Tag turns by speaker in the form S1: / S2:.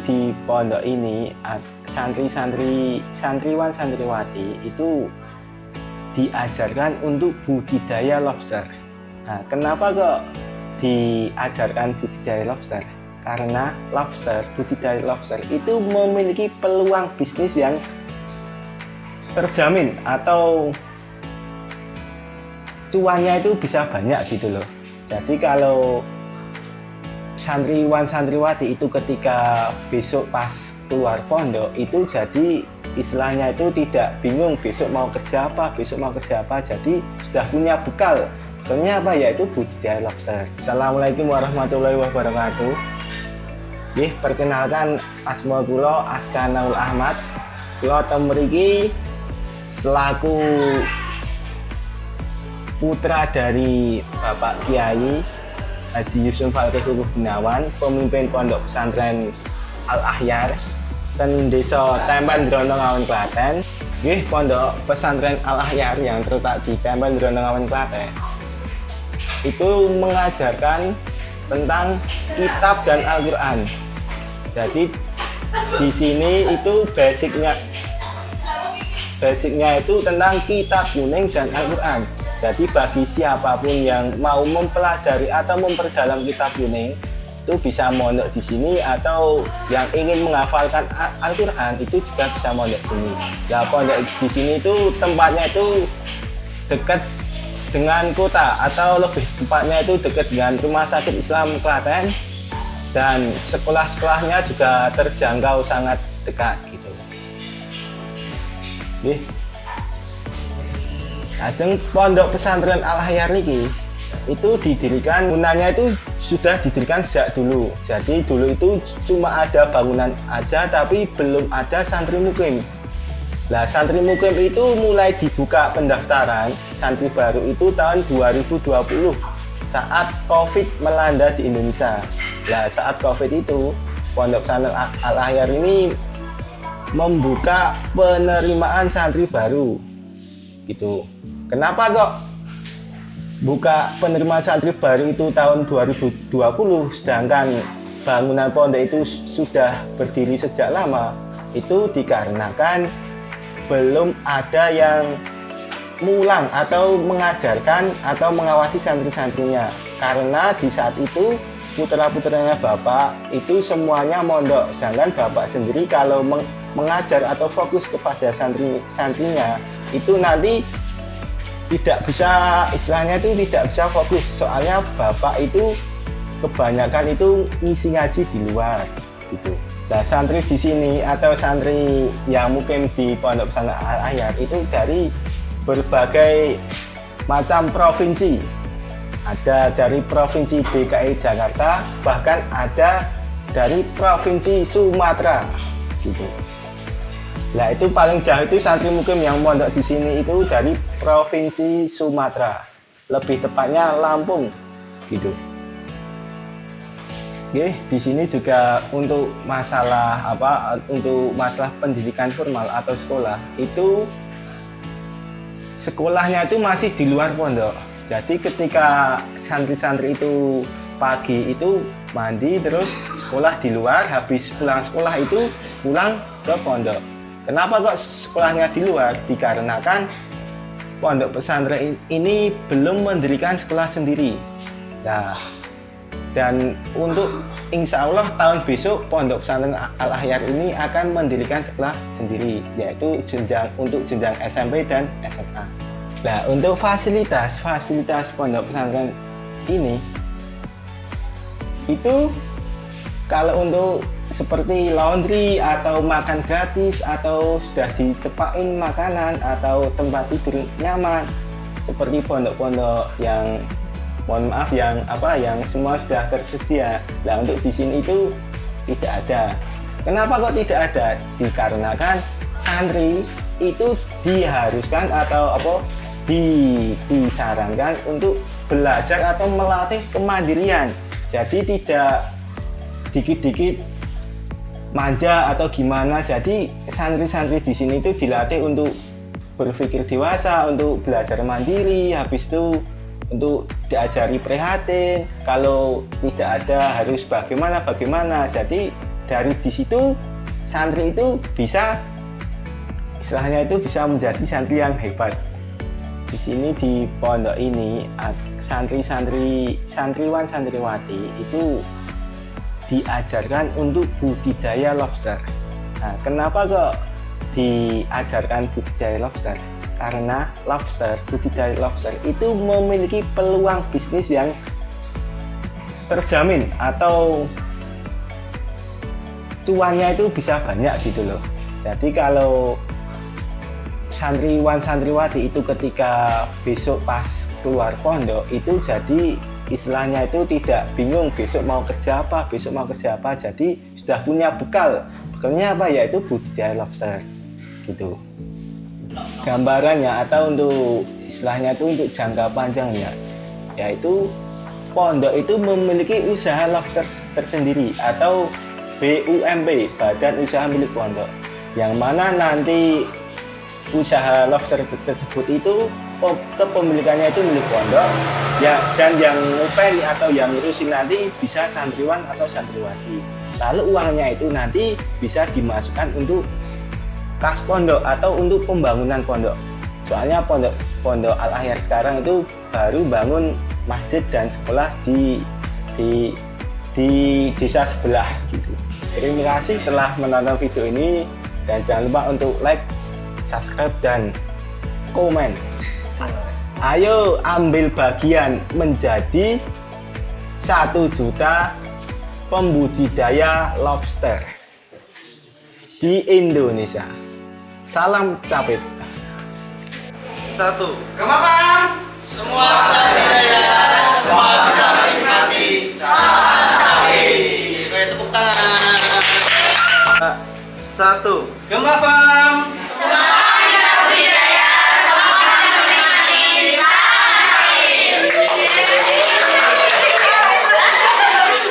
S1: di pondok ini santriwan santriwati itu diajarkan untuk budidaya lobster. Nah, kenapa kok diajarkan budidaya lobster? Karena budidaya lobster itu memiliki peluang bisnis yang terjamin atau cuannya itu bisa banyak gitu loh. Jadi kalau santriwan santriwati itu ketika besok pas keluar pondok itu jadi istilahnya itu tidak bingung besok mau kerja apa, jadi sudah punya bekal. Bekalnya apa? Yaitu budidaya lobster. Assalamualaikum warahmatullahi wabarakatuh. Perkenalkan asma kula Askanaul Ahmad. Kula mriki selaku putra dari Bapak Kiai Haji Yusuf Al-Kiful Gunawan, pemimpin pondok pesantren Al-Ahyar ten Desa Tempen Drondongawen Klaten. Pondok pesantren Al-Ahyar yang terletak di Tempen Drondongawen Klaten itu mengajarkan tentang kitab dan Al-Qur'an. Jadi di sini itu basicnya itu tentang kitab kuning dan Al-Qur'an. Jadi bagi siapapun yang mau mempelajari atau memperdalam kitab kuning itu bisa mondok di sini, atau yang ingin menghafalkan Al-Qur'an itu juga bisa mondok sini. Nah, pondok di sini itu tempatnya itu dekat dengan kota, atau lebih tepatnya itu dekat dengan Rumah Sakit Islam Klaten, dan sekolah-sekolahnya juga terjangkau sangat dekat gitu. Ajeng pondok pesantren Al-Ahyar niki itu didirikan, bangunannya itu sudah didirikan sejak dulu. Jadi dulu itu cuma ada bangunan aja, tapi belum ada santri mukim. Nah, santri mukim itu mulai dibuka pendaftaran santri baru itu tahun 2020 saat COVID melanda di Indonesia. Nah, saat COVID itu pondok pesantren Al-Ahyar ini membuka penerimaan santri baru gitu. Kenapa kok buka penerimaan santri baru itu tahun 2020 sedangkan bangunan pondok itu sudah berdiri sejak lama? Itu dikarenakan belum ada yang mulang atau mengajarkan atau mengawasi santri-santrinya, karena di saat itu putra-putranya bapak itu semuanya mondok, sedangkan bapak sendiri kalau mengajar atau fokus kepada santrinya itu nanti tidak bisa, istilahnya itu tidak bisa fokus, soalnya bapak itu kebanyakan itu ngisi ngaji di luar gitu. Nah, santri di sini atau santri yang mungkin di pondok pesantren Al-Ahyar itu dari berbagai macam provinsi. Ada dari provinsi DKI Jakarta, bahkan ada dari provinsi Sumatera gitu. Nah, itu paling jauh itu santri mukim yang mondok di sini itu dari provinsi Sumatera, lebih tepatnya Lampung gitu. Di sini juga untuk masalah pendidikan formal atau sekolah itu sekolahnya itu masih di luar pondok. Jadi ketika santri-santri itu pagi itu mandi terus sekolah di luar, habis pulang sekolah itu pulang ke pondok. Kenapa kok sekolahnya di luar? Dikarenakan pondok pesantren ini belum mendirikan sekolah sendiri. Nah, dan untuk insya Allah tahun besok pondok pesantren Al-Ahyar ini akan mendirikan sekolah sendiri, yaitu untuk jenjang SMP dan SMA. Nah, untuk fasilitas pondok pesantren ini itu kalau untuk seperti laundry atau makan gratis atau sudah dicepain makanan atau tempat tidur nyaman seperti pondok-pondok yang yang semua sudah tersedia. Nah, untuk di sini itu tidak ada. Kenapa kok tidak ada? Dikarenakan santri itu diharuskan atau disarankan untuk belajar atau melatih kemandirian. Jadi tidak dikit-dikit manja atau gimana. Jadi santri-santri di sini itu dilatih untuk berpikir dewasa, untuk belajar mandiri, habis itu untuk diajari prihatin, kalau tidak ada harus bagaimana. Jadi dari di situ santri itu bisa istilahnya itu bisa menjadi santri yang hebat. Di sini di pondok ini santriwan santriwati itu diajarkan untuk budidaya lobster. Nah, kenapa kok diajarkan budidaya lobster? Karena budidaya lobster itu memiliki peluang bisnis yang terjamin atau cuannya itu bisa banyak gitu loh. Jadi kalau santriwan santriwati itu ketika besok pas keluar pondok itu jadi istilahnya itu tidak bingung besok mau kerja apa, jadi sudah punya bekal. Bekalnya apa? Yaitu budidaya lobster gitu. Gambarannya atau untuk istilahnya itu untuk jangka panjangnya, yaitu pondok itu memiliki usaha lobster tersendiri atau BUMP, Badan Usaha Milik Pondok, yang mana nanti usaha lobster tersebut itu kepemilikannya itu milik pondok ya, dan yang ngopeni atau yang ngurusin nanti bisa santriwan atau santriwati. Lalu uangnya itu nanti bisa dimasukkan untuk kas pondok atau untuk pembangunan pondok. Soalnya pondok Al Ahyar sekarang itu baru bangun masjid dan sekolah di desa sebelah gitu. Terima kasih telah menonton video ini dan jangan lupa untuk like, subscribe dan komen. Ayo ambil bagian menjadi 1 juta pembudidaya lobster di Indonesia. Salam capit.
S2: 1. Kemapa? Semua bisa berdaya, semua bisa menikmati. Salam capit. Tepuk tangan. 1. Kemapa?